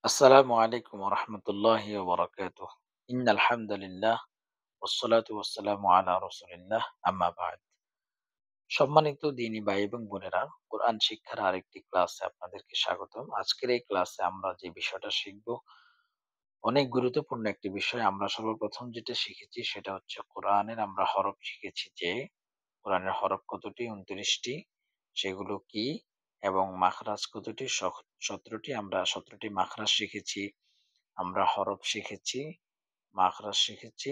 আসসালামু আলাইকুম ওরহমতুল্লাহি ওবরাকাতুহ। ইন্নাল হামদুলিল্লাহ ওয়াসসালাতু ওয়াসসালামু আলা রাসূলিল্লাহ আম্মা বা'দ। সম্মানিত দিনী ভাই এবং বোনেরা, কোরআন শিক্ষার আরেকটি ক্লাসে আপনাদেরকে স্বাগতম। আজকের এই ক্লাসে আমরা যে বিষয়টা শিখব অনেক গুরুত্বপূর্ণ একটি বিষয়। আমরা সর্বপ্রথম যেটা শিখেছি সেটা হচ্ছে কোরআনের আমরা হরফ শিখেছি যে কোরআনের হরফ কতটি? ২৯টি। সেগুলো কি? এবং মাখরাজ কতটি? ১৭টি। আমরা ১৭টি মাখরাজ শিখেছি। আমরা হরফ শিখেছি, মাখরাজ শিখেছি।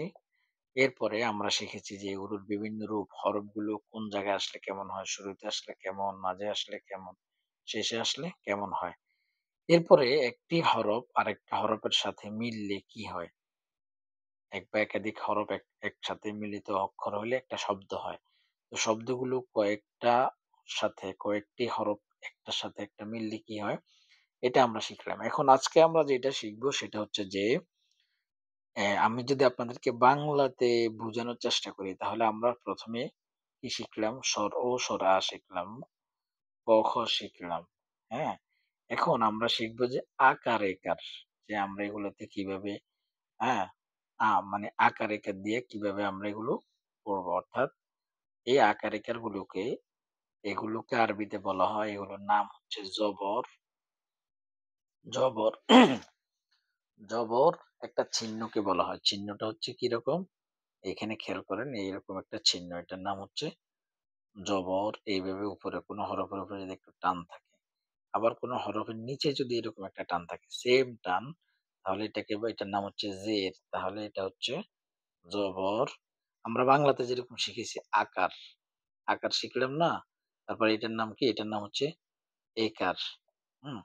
এরপরে আমরা শিখেছি যে এগুলোর বিভিন্ন রূপ, হরফগুলো কোন জায়গায় আসলে কেমন হয়, শুরুতে আসলে কেমন, মাঝে আসলে কেমন, শেষে আসলে কেমন হয়। এরপরে একটি হরফ আরেকটা হরফের সাথে মিললে কি হয়? এক বা একাধিক হরফ একসাথে মিলিত অক্ষর হইলে একটা শব্দ হয়। তো শব্দগুলো কয়েকটি হরফ একটার সাথে একটা মিললে কি হয়? এটা আমরা শিখলাম। এখন আজকে আমরা যেটা শিখব সেটা হচ্ছে যে আমি যদি আপনাদেরকে বাংলাতে বুঝানোর চেষ্টা করি তাহলে আমরা ১ম এ কি শিখলাম? স্বর ও সরা শিখলাম, ক, খ শিখলাম। হ্যাঁ? এখন আমরা শিখব যে আকার-একার। যে আমরা এগুলোতে কিভাবে হ্যাঁ? মানে আকার-একার দিয়ে কিভাবে আমরা এগুলো পড়ব। অর্থাৎ এই আকার-একার এগুলোকে আরবিতে বলা হয়, এগুলোর নাম হচ্ছে জবর, জবর, জবর একটা চিহ্নকে বলা হয়। চিহ্নটা হচ্ছে কিরকম? এখানে খেয়াল করেন এইরকম একটা চিহ্ন। এটার নাম হচ্ছে জবর। এইভাবে উপরে কোনো হরফের উপরে যদি একটু টান থাকে, আবার কোনো হরফের নিচে যদি এরকম একটা টান থাকে, সেম টান, তাহলে এটার নাম হচ্ছে জের। তাহলে এটা হচ্ছে জবর। আমরা বাংলাতে যেরকম শিখেছি আকার, আকার শিখলাম না? তারপরে এটার নাম কি? এটার নাম হচ্ছে একার। হুম?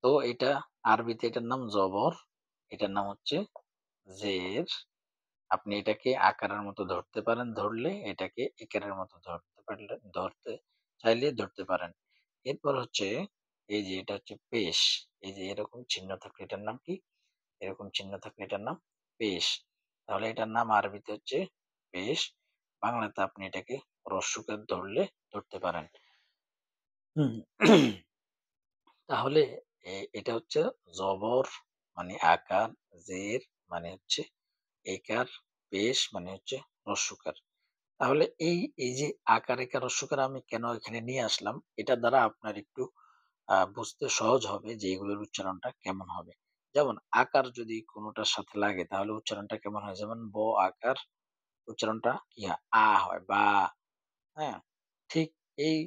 তো এটা আরবিতে এটার নাম জবর, এটার নাম হচ্ছে জের। আপনি এটাকে আকারের মতো ধরতে পারেন, ধরলে এটাকে একারের মতো ধরতে চাইলে ধরতে পারেন। এরপর হচ্ছে এই যে এটা হচ্ছে পেশ। এই যে এরকম চিহ্ন থাকলে এটার নাম কি? এরকম চিহ্ন থাকলে এটার নাম পেশ। তাহলে এটার নাম আরবিতে হচ্ছে পেশ। বাংলাতে আপনি এটাকে রস্যকার ধরলে ধরতে পারেন। হুম। তাহলে এটা হচ্ছে জবর মানে আকার, জের মানে হচ্ছে একার, পেশ মানে হচ্ছে রস্যকার। তাহলে এই যে আকার, একার, হ্রস্বকার আমি কেন এখানে নিয়ে আসলাম, এটার দ্বারা আপনার একটু বুঝতে সহজ হবে যে এগুলোর উচ্চারণটা কেমন হবে। যেমন আকার যদি কোনটার সাথে লাগে তাহলে উচ্চারণটা কেমন হয়? যেমন ব আকার উচ্চারণটা কি হয়? হয় বা, হ্যাঁ? ঠিক এই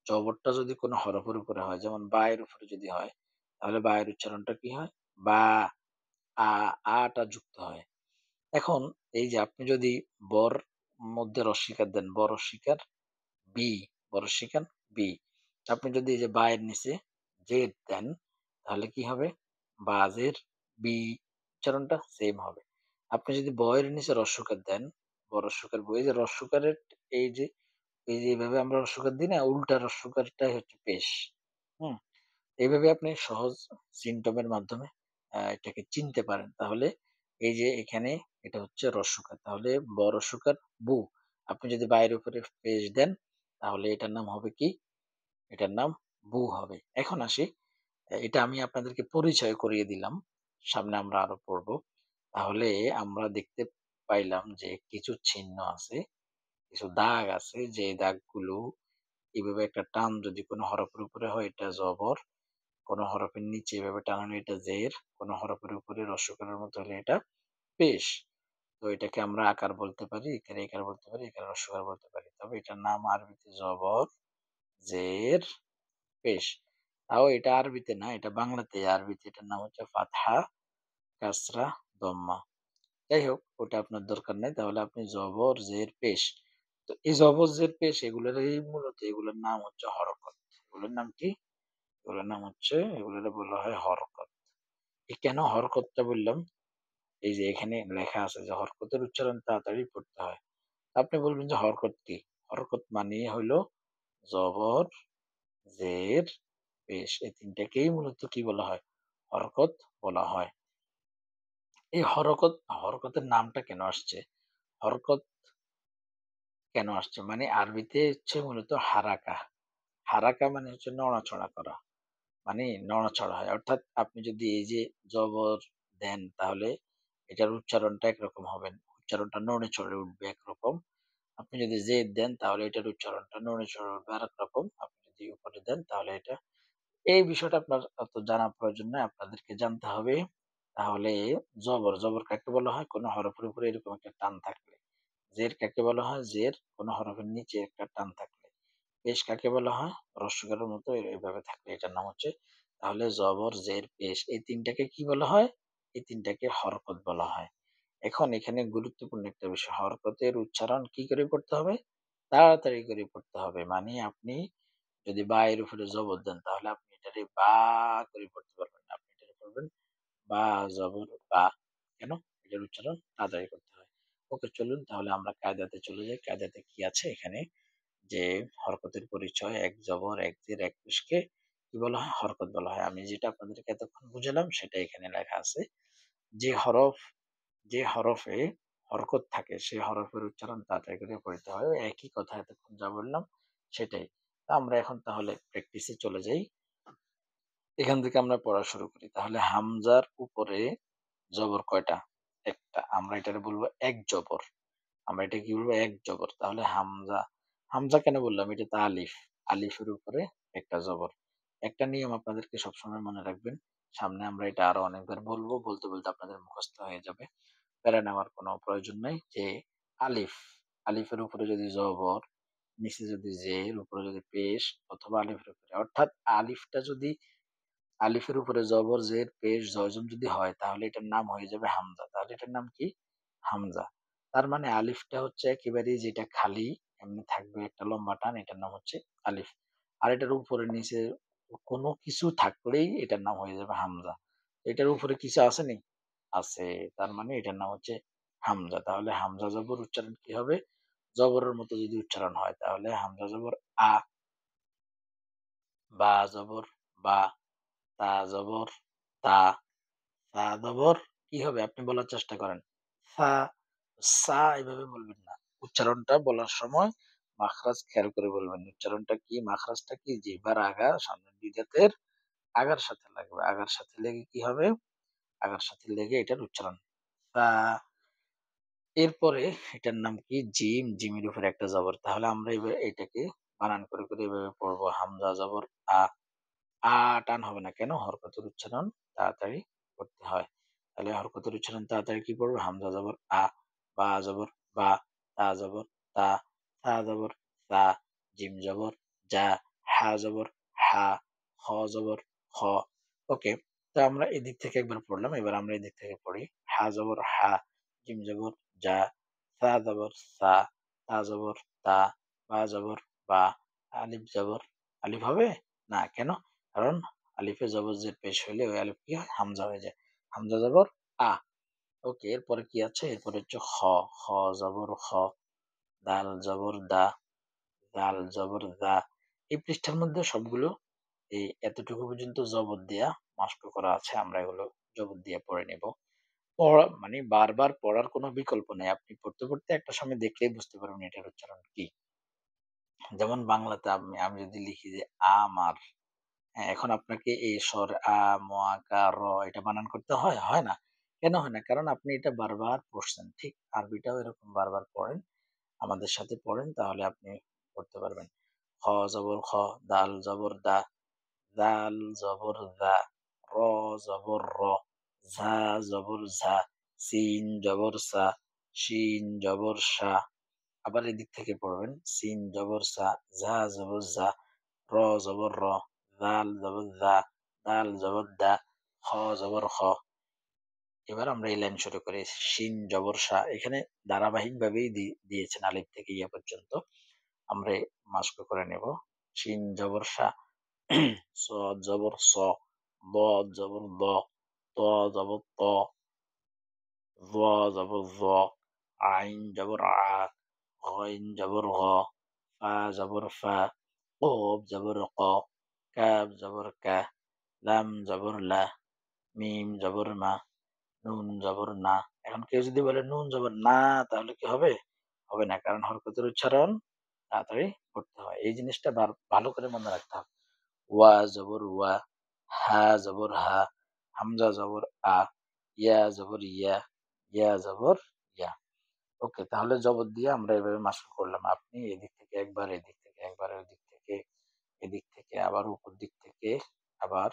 জবরটা যদি কোনো হরফের উপরে হয়, যেমন বা এর উপরে যদি হয়, তাহলে বা এর উচ্চারণটা কি হয়? বা, আ, টা যুক্ত হয়। এখন এই যে আপনি যদি বর মধ্যে রস্বইকার দেন, ব রস্বইকার বি, বড় শিকার বি। আপনি যদি এই যে বা এর নিচে জেড দেন, তাহলে কি হবে? বাজের বি উচ্চারণটা সেম হবে। আপনি যদি ব এর নিচে রস্যকার দেন, ব রস্যকার ব, এই যে রস্যকারের এই যে এই যে এভাবে আমরা রস্যকার দিই না? উল্টা রস্যকারটাই হচ্ছে পেশ। হুম? এইভাবে আপনি সহজ সিম্পটমের মাধ্যমে এটাকে চিনতে পারেন। তাহলে এই যে এখানে এটা হচ্ছে রস্যকার। তাহলে ব রস্যকার বু। আপনি যদি বা এর উপরে পেশ দেন, তাহলে এটার নাম হবে কি? এটার নাম বু হবে। এখন আসি, এটা আমি আপনাদেরকে পরিচয় করিয়ে দিলাম। সামনে আমরা আরো পড়ব। তাহলে আমরা দেখতে পাইলাম যে কিছু চিহ্ন আছে, কিছু দাগ আছে, যে দাগগুলো এভাবে একটা টান যদি কোনো হরফের উপরে হয় এটা জবর, কোনো হরফের নিচে এভাবে টানালে এটা জের, কোনো হরফের উপরে রস্যকারের মতো হলে এটা পেশ। তো এটাকে আমরা আকার বলতে পারি, এখানে একার বলতে পারি, এখানে রস্যকার বলতে পারি। তবে এটার নাম আরবিতে জবর, জের, পেশ। তাও এটা আরবিতে না, এটা বাংলাতে। আরবিতে এটার নাম হচ্ছে ফাতহা, কাসরা, দম্মা। যাই হোক, ওটা আপনার দরকার নাই। তাহলে আপনি জবর, জের, পেশ। তো এই জবর, জের, পেশ এগুলোর নাম হচ্ছে হরকত। এগুলোর নাম কি? এগুলোরে বলা হয় হরকত। কেন হরকতটা বললাম? এই যে এখানে লেখা আছে যে হরকতের উচ্চারণ তাড়াতাড়ি পড়তে হয়। আপনি বলবেন যে হরকত কি? হরকত মানে হইলো জবর, জের, পেশ। এই ৩ টাকেই মূলত কি বলা হয়? হরকত বলা হয়। এই হরকতের নামটা কেন আসছে? হরকত কেন আসছে? মানে আরবিতে হচ্ছে মূলত হারাকা। হারাকা মানে হচ্ছে নড়াচড়া করা। মানে নড়াচড়া হয়। অর্থাৎ আপনি যদি এই যে জবর দেন তাহলে এটার উচ্চারণটা একরকম হবে। উচ্চারণটা নড়ে চড়ে উঠবে একরকম। আপনি যদি জেদ দেন তাহলে এটার উচ্চারণটা নড়ে চড়ে উঠবে আরেক রকম। আপনি যদি উপরে দেন তাহলে এটা এই বিষয়টা আপনার অত জানার প্রয়োজন নাই। আপনাদেরকে জানতে হবে। তাহলে জবর কাকে বলা হয়? কোন হরফের উপরে এরকম একটা টান থাকলে। জের কাকে বলা হয়? জের কোন হরফের নিচে একটা টান থাকলে। পেশ কাকে বলা হয়? রস্যকারের মতো এভাবে থাকলে এটার নাম হচ্ছে তাহলে জবর, জের, পেশ এই ৩ টাকে কি বলা হয়? এই ৩ টাকে হরকত বলা হয়। এখন এখানে গুরুত্বপূর্ণ একটা বিষয় হরকতের উচ্চারণ কি করে করতে হবে? তাড়াতাড়ি করে পড়তে হবে। মানে আপনি যদি বা এর উপরে জবর দেন তাহলে আপনি এটারে বা করে পড়তে পারবেন না। আপনি এটারে পড়বেন বা জবর বা। কেন? এটার উচ্চারণ তাড়াতাড়ি করতে হয়। ওকে চলুন তাহলে আমরা কায়দাতে চলে যাই। কায়দাতে কি আছে এখানে যে হরকতের পরিচয় এক জবর, এক জের, এক পেশকে কি বলা হয়? হরকত বলা হয়। আমি যেটা আপনাদেরকে এতক্ষণ বুঝালাম সেটা এখানে লেখা আছে। যে হরফ যে হরফে হরকত থাকে সেই হরফের উচ্চারণ তাড়াতাড়ি করে পড়তে হয়। ওই একই কথা এতক্ষণ যা বললাম সেটাই। তো আমরা এখন তাহলে প্র্যাকটিসে চলে যাই। এখান থেকে আমরা পড়া শুরু করি। তাহলে হামজার উপরে জবর কয়টা? একটা। আমরা এটারে বলবো এক জবর। আমরা এটা কি বলবো? এক জবর। তাহলে হামজা। হামজা কেন বললাম? এটা তো আলিফ। আলিফের উপরে একটা জবর। একটা নিয়ম আপনাদেরকে সবসময় মনে রাখবেন। সামনে আমরা এটা আরো অনেকবার বলবো। বলতে, বলতে আপনাদের মুখস্থ হয়ে যাবে। প্যারা নেওয়ার কোনো প্রয়োজন নাই যে আলিফ, আলিফের উপরে যদি জবর, নিচে যদি জের, উপরে যদি পেশ অথবা আলিফের উপরে অর্থাৎ আলিফটা যদি আলিফের উপরে জবর, জের, পেশ, জজম যদি হয় তাহলে এটার নাম হয়ে যাবে হামজা। তাহলে এটার নাম কি? হামজা। তার মানে আলিফটা হচ্ছে একেবারেই যেটা খালি এমনি থাকবে একটা লম্বা টান এটার নাম হচ্ছে আলিফ। আর এটার উপরে নিচে কোনো কিছু থাকলেই এটার নাম হয়ে যাবে হামজা। এটার উপরে কিছু আছে নি? আছে। তার মানে এটার নাম হচ্ছে হামজা। তাহলে হামজা জবর উচ্চারণ কি হবে? জবরের মতো যদি উচ্চারণ হয় তাহলে হামজা জবর আ, বা জবর বা, তা জবর তা, সা জবর কি হবে? আপনি বলার চেষ্টা করেন। সা, সা এভাবে বলবেন না। উচ্চারণটা বলার সময় মাখরাজ খেয়াল করে বলবেন। উচ্চারণটা কি? মাখরাজটা কি? জিহ্বার আগা সামনের ২ দাঁতের আগার সাথে লাগবে। আগার সাথে লেগে কি হবে? আগার সাথে লেগে এটার উচ্চারণ। সা এরপরে এটার নাম কি? জিম, জিমের উপরে একটা জবর। তাহলে আমরা এটাকে বানান করে, করে এভাবে পড়বো। হামজা জবর আ। আ টান হবে না। কেন? হরকতের উচ্চারণ তাড়াতাড়ি করতে হয়। তাহলে হরকতের উচ্চারণ তাড়াতাড়ি কি পড়বে? হামজা জবর আ, বা জবর বা, তা জবর তা, সা জবর সা, জিম জবর জা, হা জবর হা, খ জবর খ। ওকে। তো আমরা এদিক থেকে একবার পড়লাম। এবার আমরা এদিক থেকে পড়ি। হা জবর হা, জিম জবর জা, সা জবর সা, তা জবর তা, বা জবর বা, আলিফ জবর আলিফ হবে? না। কেন? কারণ আলিফে জবর জের পেশ হইলে ওই আলিফ কি হয়? হামজা হয়ে যায়। হামজা জবর আ। ওকে এরপরে কি আছে? এরপরে হচ্ছে খ। খ জবর খ, দাল জবর দা, দাল জবর দা। এই পৃষ্ঠার মধ্যে সবগুলো এই এতটুকু পর্যন্ত জবর দিয়া নষ্ট করা আছে। আমরা এগুলো জবর দিয়ে পড়ে নেব। পড়া মানে বারবার পড়ার কোনো বিকল্প নাই। আপনি পড়তে, পড়তে একটা সময় দেখলেই বুঝতে পারবেন এটার উচ্চারণ কি। যেমন বাংলাতে আমি যদি লিখি যে আমার হ্যাঁ, এখন আপনাকে এই স্বর আ, ম, আ, কা, র এটা বানান করতে হয়? হয় না। কেন হয় না? কারণ আপনি এটা বারবার পড়ছেন। ঠিক আরবিটাও এরকম বারবার পড়েন। আমাদের সাথে পড়েন তাহলে আপনি পড়তে পারবেন। খ জবর খ, দাল জবর দা, জাল জবর জা, র জবর র, ঝা জবর ঝা, সিন জবর সা, শিন জবর সা। আবার এদিক থেকে পড়বেন। সিন জবর সা, ঝা জবর ঝা, র জবর র, জাল জবর জা, দাল জবর দা, খ জবর খ। এবার আমরা এই লাইন শুরু করি। শিন জবর সা। এখানে ধারাবাহিকভাবেই দিয়েছেন আলিফ থেকে ইয়া পর্যন্ত। আমরা মাস্ক করে নেব। শিন জবর সা, সদ জবর স, দদ জবর দ, ত জবর ত, য জবর য, আইন জবর আ, গইন জবর গ, ফা জবর ফা, কফ জবর ক, কাফ জবর কা, লাম জবর লা, মিম জবর মা, নুন জবর না। এখন কেউ যদি বলে নুন জবর না তাহলে কি হবে? হবে না। কারণ হরকতের উচ্চারণ তাড়াতাড়ি করতে হয়। এই জিনিসটা ভালো করে মনে রাখতে হবে। ওয়া জবর ওয়া, হা জবর হা, হামজা জবর আ, ইয়া জবর ইয়া, ইয়া জবর ইয়া। ওকে, তাহলে জবর দিয়ে আমরা এভাবে মাশরু করলাম। আপনি এদিক থেকে একবার, এদিক থেকে একবার, ওদিক থেকে, এদিক থেকে আবার উপর দিক থেকে, আবার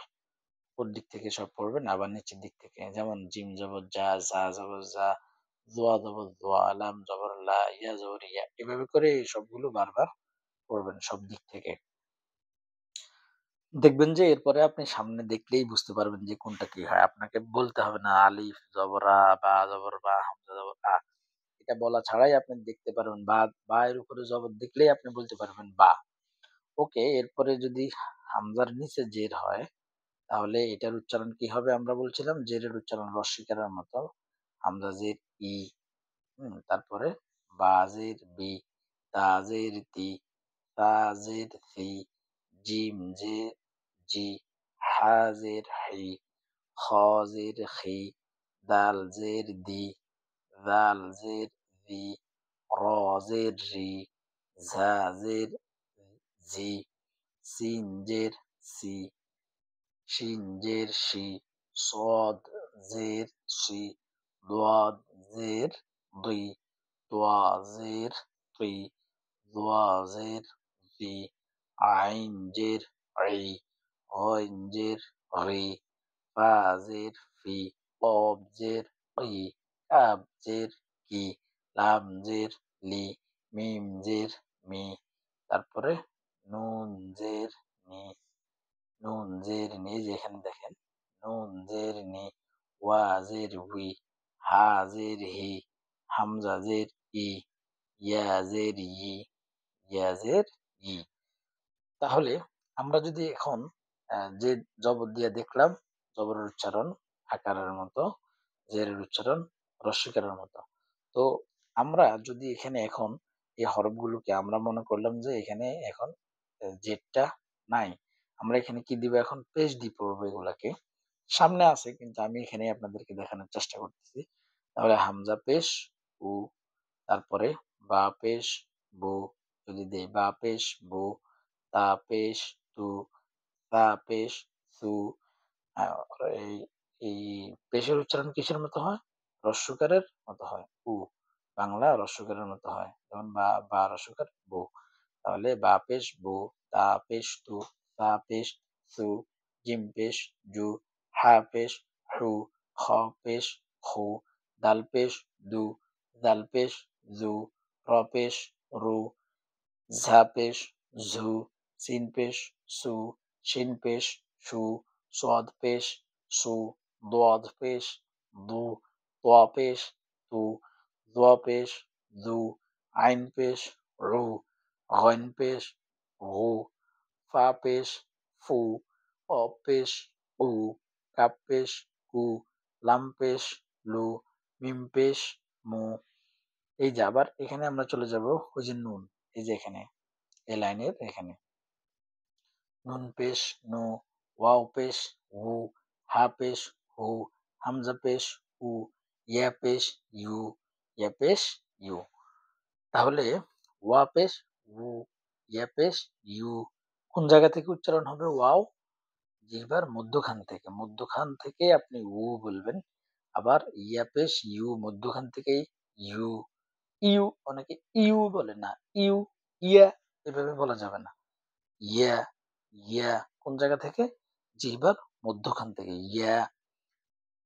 উপর দিক থেকে সব পড়বেন, আবার নিচের দিক থেকে। যেমন জিম জবর জা, জা জবর জা, জোয়া জবর জোয়া, লাম জবর লা, ইয়া জবর ইয়া। এভাবে করে এই সবগুলো বারবার পড়বেন সব দিক থেকে। দেখবেন যে এরপরে আপনি সামনে দেখলেই বুঝতে পারবেন যে কোনটা কি হয়। আপনাকে বলতে হবে না আলিফ জবর আ, বা জবর বা, হামজা জবর আ। এটা বলা ছাড়াই আপনি দেখতে পারবেন, বা, বা এর উপরে জবর দেখলেই আপনি বলতে পারবেন বা। ওকে, এরপরে যদি হামজার নিচে জের হয় তাহলে এটার উচ্চারণ কি হবে আমরা বলছিলাম? জেরের উচ্চারণ রস্বইকারের মতো। হামজা জের ই, তারপরে বা জের বি, তা জের তি, তা জের থি, জিম জের জি, হা জের হি, খ জের খি, দাল জের দি, জাল জের জি, র জের রি, ঝা জের ঝি, সিন জের সি, শিন জের শি, صاد জের শি, ضاد জের দুই, তোয়া জের তুই, জোয়া জের জি, আইন জের ই, গইন জের রি, ফা জের ফি, কফ জের কি, কাফ জের কি, লাম জের লি, মিম জের মি, তারপরে নুন জের নি, নুন জের নি, এই যে এখানে দেখেন, নুন জের নি, ওয়া জের উই, হা জের হি, হামজা জের ই, ইয়া জের ই, ইয়া জের ই। তাহলে আমরা যদি এখন যে জবর দিয়ে দেখলাম, জবরের উচ্চারণ আকারের মতো, জেরের উচ্চারণ রস্বইকারের মতো। তো আমরা যদি এখানে এখন এই হরফগুলোকে আমরা মনে করলাম যে এখানে এখন জেরটা নাই। আমরা এখানে কি দিব এখন? পেশ দিয়ে পড়বো এগুলাকে। সামনে আছে কিন্তু আমি এখানে আপনাদেরকে দেখানোর চেষ্টা করতেছি। তাহলে হামজা পেশ উ, তারপরে বা পেশ বু, যদি দেই বা পেশ বু, তা পেশ তু, তা পেশ সু। আ এই এই পেশের উচ্চারণ কিসের মতো হয়? হ্রস্বকারের মতো হয়। উ। বাংলা হ্রস্বকারের মতো হয়। যেমন বা, বা হ্রস্বকার বু। তাহলে বা পেশ বু, তা পেশ তু, তা পেশ সু, জিম পেশ জু, হা পেশ হু, খ পেশ খু, দাল পেশ দু, জাল পেশ জু, র পেশ রু, ঝা পেশ ঝু, সিন পেশ সু, শিন পেশ সু, صاد পেশ সু, ضاد পেশ দু, তোয়া পেশ তু, জোয়া পেশ জু, আইন পেশ রু, গইন পেশ গু, ফা পেশ ফু, কফ পেশ উ, কাফ পেশ কু, লাম পেশ লু, মিম পেশ মু। এই যে আবার এখানে আমরা চলে যাব ওই যে নুন, এই যে এখানে এই লাইনের এখানে নুন পেশ নু, ওয়াও পেশ উ, হা পেশ হু, হামজা পেশ উ, ইয়া পেশ ইউ, ইয়া পেশ ইউ। তাহলে ওয়া পেশ উ, ইয়া পেশ ইউ। কোন জায়গা থেকে উচ্চারণ হবে? ওয়াও জিহ্বার মধ্যখান থেকে। মধ্যখান থেকে আপনি উ বলবেন। আবার ইয়া পেশ ইউ, মধ্যখান থেকেই ইউ। ইউ, অনেকে ইউ বলে না। ইউ, ইয়া এভাবে বলা যাবে না। ইয়া, ইয়া কোন জায়গা থেকে? জিহ্বার মধ্যখান থেকে ইয়া,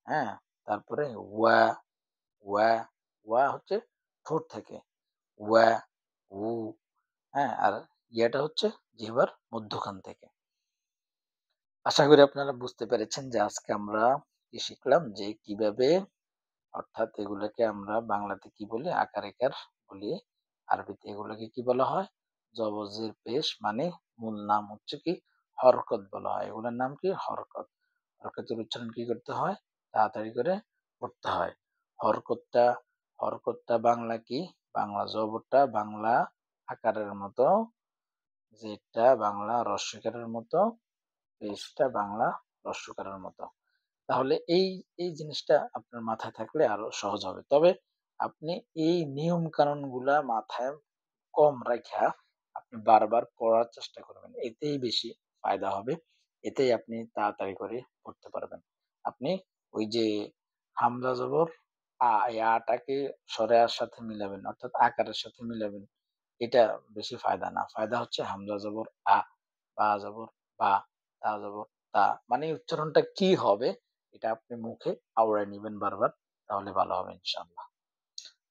হ্যাঁ? তারপরে ওয়া, ওয়া, ওয়া হচ্ছে ঠোঁট থেকে। ওয়া, উ, হ্যাঁ? আর ইয়াটা হচ্ছে জিহ্বার মধ্যখান থেকে। আশা করি আপনারা বুঝতে পেরেছেন যে আজকে আমরা কি শিখলাম, যে কিভাবে, অর্থাৎ এগুলোকে আমরা বাংলাতে কি বলি? আকার-ইকার বলি। আরবিতে এগুলোকে কি বলা হয়? জবর জের পেশ, মানে মূল নাম হচ্ছে কি? হরকত বলা হয়। এগুলোর নাম কি? হরকত। হরকতের উচ্চারণ কি করতে হয়? তাড়াতাড়ি করে পড়তে হয়। হরকতটা, হরকতটা বাংলা কি? বাংলা জবরটা বাংলা আকারের মতো, জেরটা বাংলা হ্রস্বইকারের মতো, পেশটা বাংলা হ্রস্বইকারের মতো। তাহলে এই জিনিসটা আপনার মাথায় থাকলে আরো সহজ হবে। তবে আপনি এই নিয়ম কানুন গুলা মাথায় কম রাইখা আপনি বারবার পড়ার চেষ্টা করবেন। এতেই বেশি ফায়দা হবে। এতেই আপনি তাড়াতাড়ি করে পড়তে পারবেন। আপনি ওই যে হামজা জবর এই টাকে সরেয়ার সাথে মিলাবেন অর্থাৎ আকারের সাথে মিলাবেন। এটা বেশি ফায়দা না। ফায়দা হচ্ছে হামজা জবর বা জবর বা, তা জবর তা। মানে উচ্চারণটা কি হবে এটা আপনি মুখে আওড়ায় নিবেন বারবার। তাহলে ভালো হবে ইনশাআল্লাহ।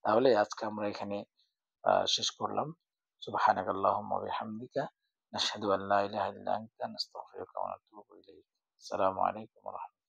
তাহলে আজকে আমরা এখানে শেষ করলাম। সুবহানাকাল্লাহুম্মা ওয়া বিহামদিকা নাশহাদু আন লা ইলাহা ইল্লা আনতা নাস্তাগফিরুকা ওয়া নাতুবু ইলাইক। আসসালামু আলাইকুম ওয়া রাহমাতুল্লাহ।